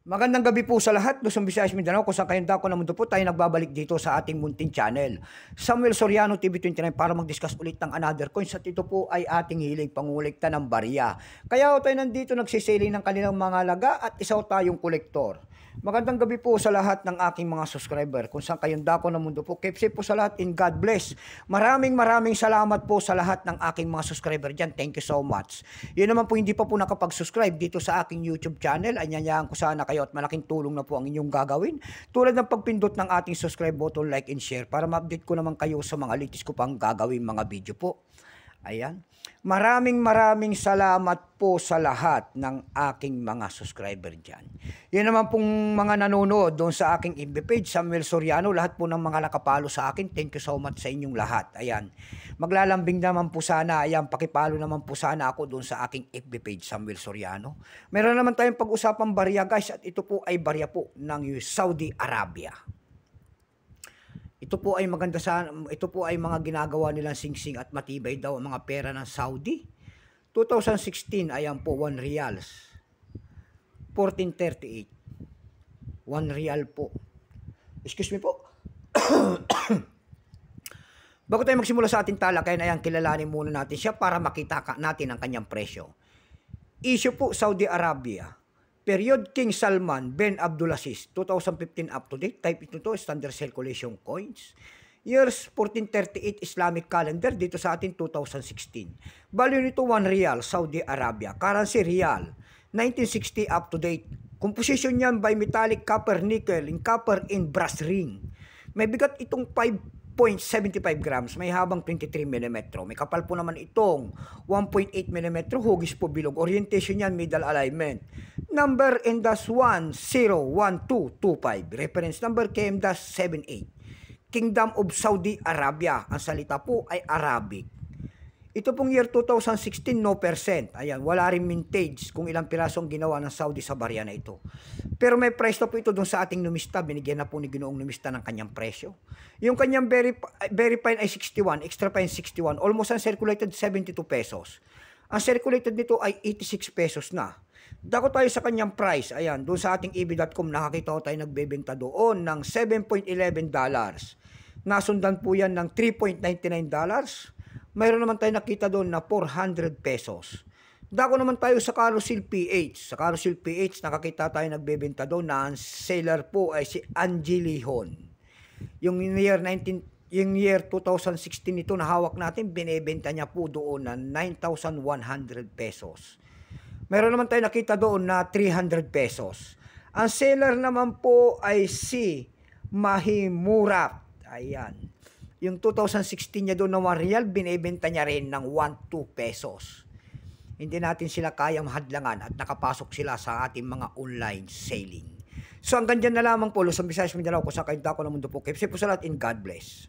Magandang gabi po sa lahat, Luzon, Visayas, Mindanao, kung saan kayong dako na mundo po tayo nagbabalik dito sa ating munting channel. Samuel Soriano, TV29, para mag-discuss ulit ng another coins at ito po ay ating hilig pangulikta ng barya. Kaya tayo nandito nagsisailing ng kanilang mga laga at isa tayong kolektor. Magandang gabi po sa lahat ng aking mga subscriber. Kung saan kayong dako na mundo po, keep safe po sa lahat and God bless. Maraming salamat po sa lahat ng aking mga subscriber dyan. Thank you so much. Yun naman po hindi pa po nakapag-subscribe dito sa aking YouTube channel. Anyanyahan ko sana kayo at malaking tulong na po ang inyong gagawin. Tulad ng pagpindot ng ating subscribe button, like and share para ma-update ko naman kayo sa mga latest ko pang gagawin mga video po. Ayan. Maraming salamat po sa lahat ng aking mga subscriber dyan. Yan naman pong mga nanonood doon sa aking FB page, Samuel Soriano, lahat po ng mga nakapalo sa akin, thank you so much sa inyong lahat. Ayan. Maglalambing naman po sana, ayan, pakipalo naman po sana ako doon sa aking FB page, Samuel Soriano. Meron naman tayong pag-usapang barya guys, at ito po ay barya po ng Saudi Arabia. Ito po ay maganda ito po ay mga ginagawa nilang singsing at matibay daw ang mga pera ng Saudi. 2016 ayan po 1 reals. 1438. 1 real po. Excuse me po. Bago tayo magsimula sa ating talakayan, ayan, kilalanin muna natin siya para makita natin ang kanyang presyo. Issue po Saudi Arabia. Period King Salman bin Abdulaziz, 2015 up to date. Type ito to, standard circulation coins. Years 1438 Islamic calendar dito sa atin 2016. Value nito 1 real Saudi Arabia. Currency real 1960 up to date. Composition niyan by metallic copper nickel in copper in brass ring. May bigat itong 5.75 grams, may habang 23 mm. May kapal po naman itong 1.8 mm, hugis po bilog. Orientation niyan middle alignment. Number M-101225. Reference number KM-78. Kingdom of Saudi Arabia. Ang salita po ay Arabic. Ito pong year 2016, no percent. Ayan, wala rin mintage kung ilang pirasong ginawa ng Saudi sa barya na ito. Pero may price na po ito doon sa ating numista. Binigyan na po ni Ginoong numista ng kanyang presyo. Yung kanyang very fine ay 61, extra fine 61. Almost uncirculated 72 pesos. Ang circulated nito ay 86 pesos na. Dako tayo sa kanyang price. Ayan, doon sa ating eb.com nakakita ko tayo nagbebenta doon ng $7.11. Nasundan po yan ng $3.99. Mayroon naman tayo nakita doon na 400 pesos. Dako naman tayo sa Carousel PH. Sa Carousel PH nakakita tayo nagbebenta doon na ang seller po ay si Angelihon. Yung year 2016 ito na hawak natin, binebenta niya po doon na 9,100 pesos. Meron naman tayo nakita doon na 300 pesos. Ang seller naman po ay si Mahimura. Ayan. Yung 2016 niya doon na 1 real, binebenta niya rin ng 1-2 pesos. Hindi natin sila kayang mahadlangan at nakapasok sila sa ating mga online selling. So hanggang dyan na lamang po, Luzon, Visayas, Mindanao, kung saan kayo dako ng mundo po. Keep safe po sa lahat and God bless.